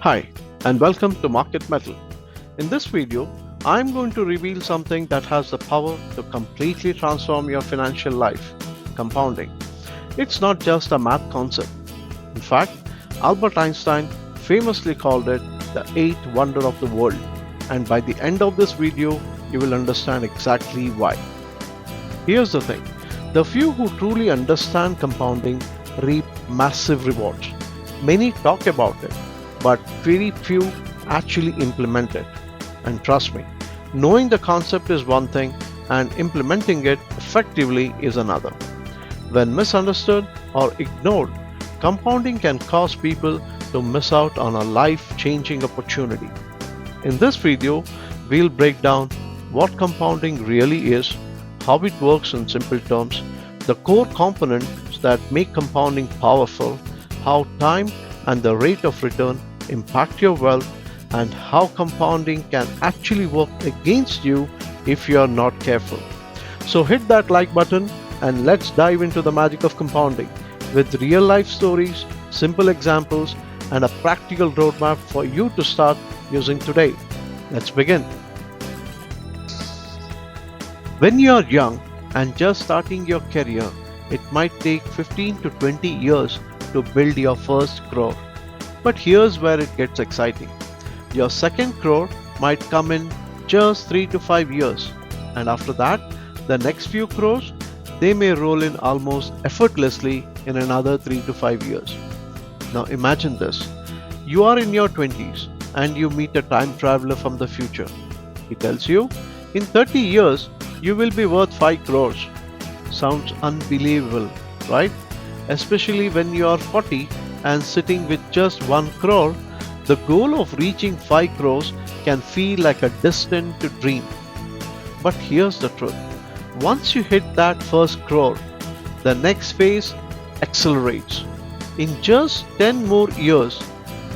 Hi, and welcome to Market Metal. In this video, I'm going to reveal something that has the power to completely transform your financial life: compounding. It's not just a math concept. In fact, Albert Einstein famously called it the eighth wonder of the world, and by the end of this video, you will understand exactly why. Here's the thing: the few who truly understand compounding reap massive rewards. Many talk about it, but very few actually implement it. And trust me, knowing the concept is one thing and implementing it effectively is another. When misunderstood or ignored, compounding can cause people to miss out on a life changing opportunity. In this video, we'll break down what compounding really is, how it works in simple terms, the core components that make compounding powerful, how time and the rate of return impact your wealth, and how compounding can actually work against you if you are not careful. So hit that like button and let's dive into the magic of compounding with real life stories, simple examples, and a practical roadmap for you to start using today. Let's begin. When you are young and just starting your career, it might take 15 to 20 years to build your first crore. But here's where it gets exciting. Your second crore might come in just 3 to 5 years, and after that, the next few crores, they may roll in almost effortlessly in another 3 to 5 years. Now imagine this. You are in your 20s and you meet a time traveler from the future. He tells you, in 30 years, you will be worth 5 crores. Sounds unbelievable, right? Especially when you are 40 and sitting with just 1 crore, the goal of reaching 5 crores can feel like a distant dream. But here's the truth. Once you hit that first crore, the next phase accelerates. In just 10 more years,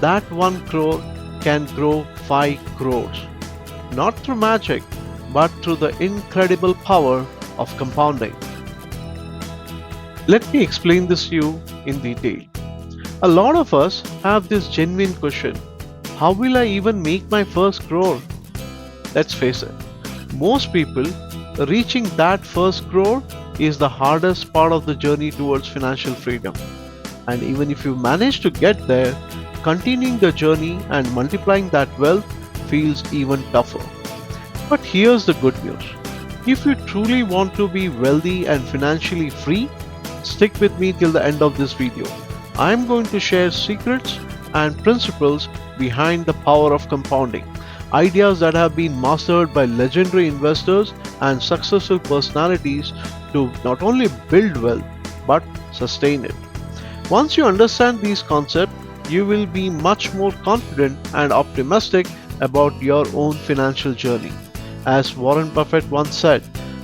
that 1 crore can grow 5 crores. Not through magic, but through the incredible power of compounding. Let me explain this to you in detail. A lot of us have this genuine question: how will I even make my first crore? Let's face it, most people reaching that first crore is the hardest part of the journey towards financial freedom. And even if you manage to get there, continuing the journey and multiplying that wealth feels even tougher. But here's the good news. If you truly want to be wealthy and financially free, stick with me till the end of this video. I'm going to share secrets and principles behind the power of compounding, ideas that have been mastered by legendary investors and successful personalities to not only build wealth but sustain it. Once you understand these concepts, you will be much more confident and optimistic about your own financial journey. As Warren Buffett once said,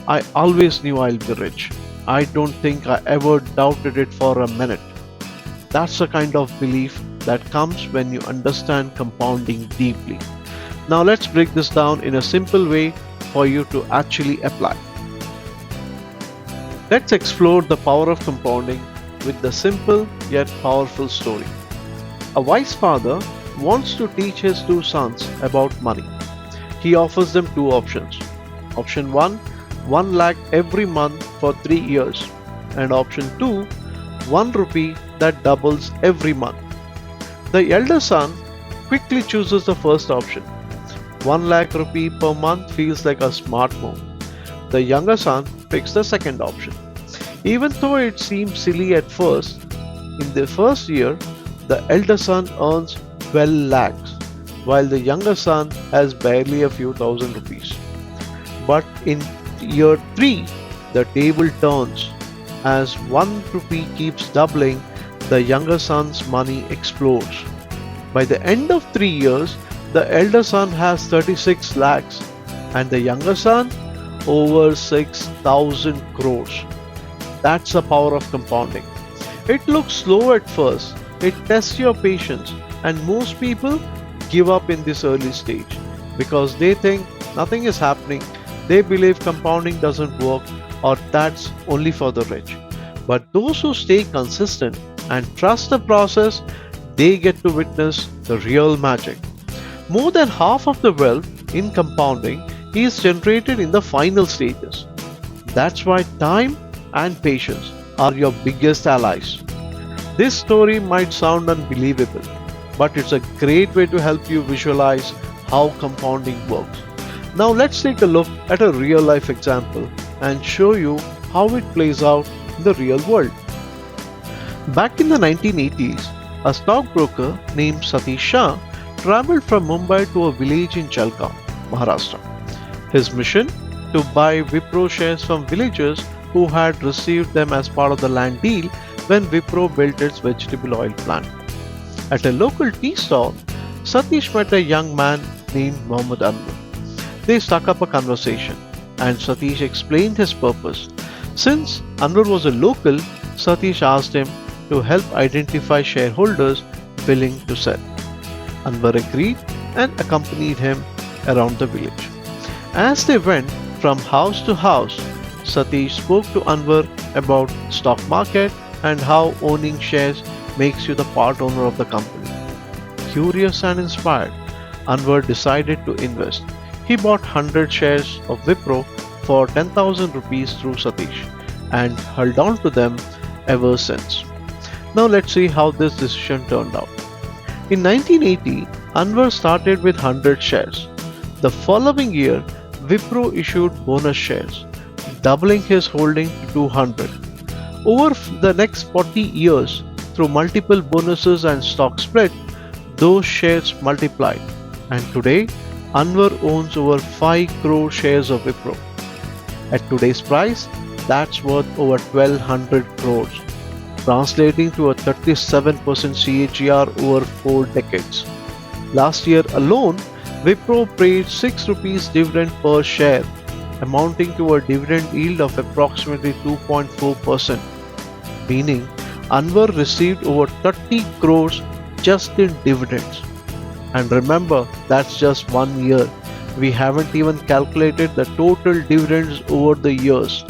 "I always knew I'll be rich. I don't think I ever doubted it for a minute." That's the kind of belief that comes when you understand compounding deeply. Now let's break this down in a simple way for you to actually apply. Let's explore the power of compounding with the simple yet powerful story. A wise father wants to teach his two sons about money. He offers them two options. Option 1, 1 lakh every month for 3 years, and option 2, 1 rupee that doubles every month. The elder son quickly chooses the first option. 1 lakh rupee per month feels like a smart move. The younger son picks the second option. Even though it seems silly at first, in the first year, the elder son earns 12 lakhs, while the younger son has barely a few thousand rupees. But in year 3, the table turns. As 1 rupee keeps doubling, the younger son's money explodes. By the end of 3 years, the elder son has 36 lakhs and the younger son over 6,000 crores. That's the power of compounding. It looks slow at first, it tests your patience, and most people give up in this early stage because they think nothing is happening. They believe compounding doesn't work or that's only for the rich. But those who stay consistent and trust the process, they get to witness the real magic. More than half of the wealth in compounding is generated in the final stages. That's why time and patience are your biggest allies. This story might sound unbelievable, but it's a great way to help you visualize how compounding works. Now let's take a look at a real life example and show you how it plays out in the real world. Back in the 1980s, a stockbroker named Satish Shah traveled from Mumbai to a village in Jalgaon, Maharashtra. His mission? To buy Wipro shares from villagers who had received them as part of the land deal when Wipro built its vegetable oil plant. At a local tea stall, Satish met a young man named Mohammad Anwar. They struck up a conversation and Satish explained his purpose. Since Anwar was a local, Satish asked him to help identify shareholders willing to sell. Anwar agreed and accompanied him around the village. As they went from house to house, Satish spoke to Anwar about stock market and how owning shares makes you the part owner of the company. Curious and inspired, Anwar decided to invest. He bought 100 shares of Wipro for 10,000 rupees through Satish and held on to them ever since. Now let's see how this decision turned out. In 1980, Anwar started with 100 shares. The following year, Wipro issued bonus shares, doubling his holding to 200. Over the next 40 years, through multiple bonuses and stock split, those shares multiplied. And today, Anwar owns over 5 crore shares of Wipro. At today's price, that's worth over 1200 crores, translating to a 37% CAGR over 4 decades. Last year alone, Wipro paid 6 rupees dividend per share, amounting to a dividend yield of approximately 2.4%, meaning Anwar received over 30 crores just in dividends. And remember, that's just 1 year. We haven't even calculated the total dividends over the years.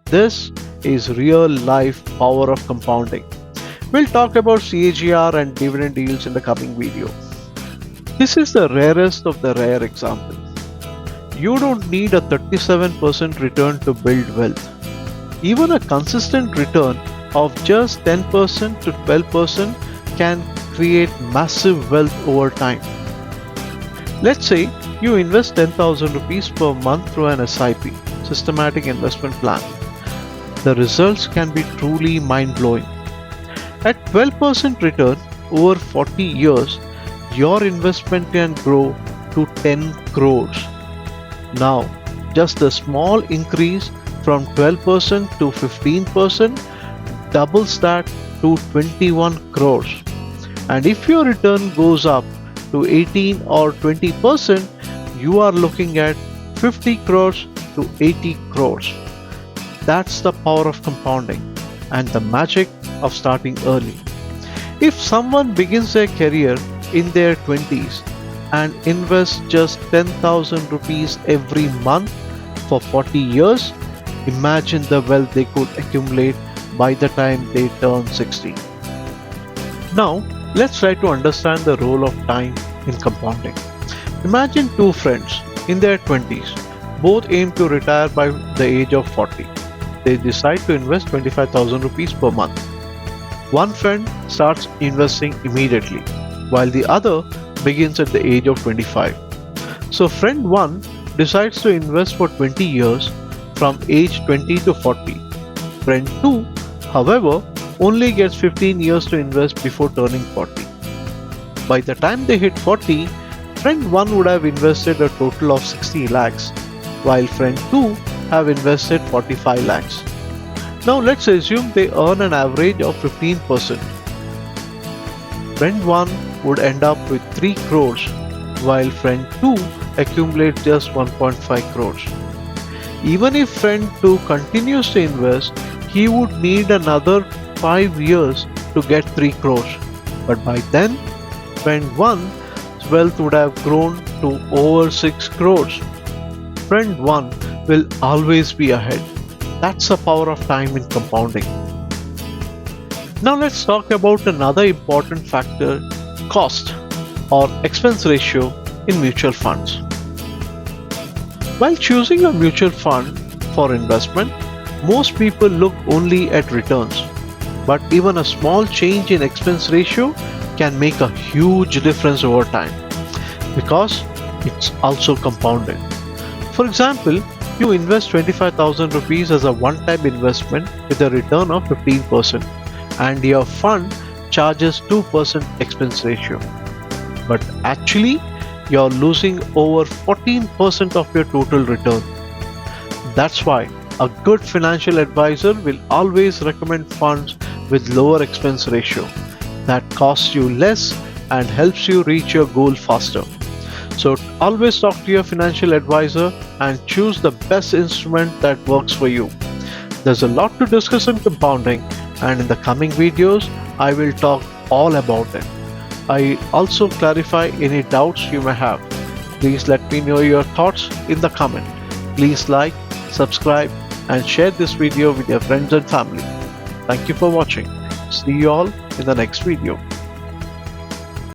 This is real life power of compounding. We'll talk about CAGR and dividend yields in the coming video. This is the rarest of the rare example. You don't need a 37% return to build wealth. Even a consistent return of just 10% to 12% can create massive wealth over time. Let's say you invest 10,000 rupees per month through an SIP, systematic investment plan. The results can be truly mind-blowing. At 12% return over 40 years, your investment can grow to 10 crores. Now, just a small increase from 12% to 15% doubles that to 21 crores. And if your return goes up to 18 or 20%, you are looking at 50 crores to 80 crores. That's the power of compounding and the magic of starting early. If someone begins their career in their 20s and invests just 10,000 rupees every month for 40 years, imagine the wealth they could accumulate by the time they turn 60. Now, let's try to understand the role of time in compounding. Imagine two friends in their 20s, both aim to retire by the age of 40. They decide to invest 25,000 rupees per month. One friend starts investing immediately, while the other begins at the age of 25. So friend 1 decides to invest for 20 years from age 20 to 40. Friend 2, however, only gets 15 years to invest before turning 40. By the time they hit 40, friend 1 would have invested a total of 60 lakhs, while friend 2 have invested 45 lakhs. Now let's assume they earn an average of 15%. Friend 1 would end up with 3 crores, while friend 2 accumulates just 1.5 crores. Even if friend 2 continues to invest, he would need another 5 years to get 3 crores. But by then, friend 1's wealth would have grown to over 6 crores. Friend 1 will always be ahead. That's the power of time in compounding. Now let's talk about another important factor, cost or expense ratio in mutual funds. While choosing a mutual fund for investment, most people look only at returns, but even a small change in expense ratio can make a huge difference over time because it's also compounded. For example, you invest 25,000 rupees as a one-time investment with a return of 15% and your fund charges 2% expense ratio. But actually, you're losing over 14% of your total return. That's why a good financial advisor will always recommend funds with lower expense ratio that costs you less and helps you reach your goal faster. So always talk to your financial advisor and choose the best instrument that works for you. There's a lot to discuss in compounding, and in the coming videos I will talk all about it. I also clarify any doubts you may have. Please let me know your thoughts in the comment. Please like, subscribe and share this video with your friends and family. Thank you for watching. See you all in the next video.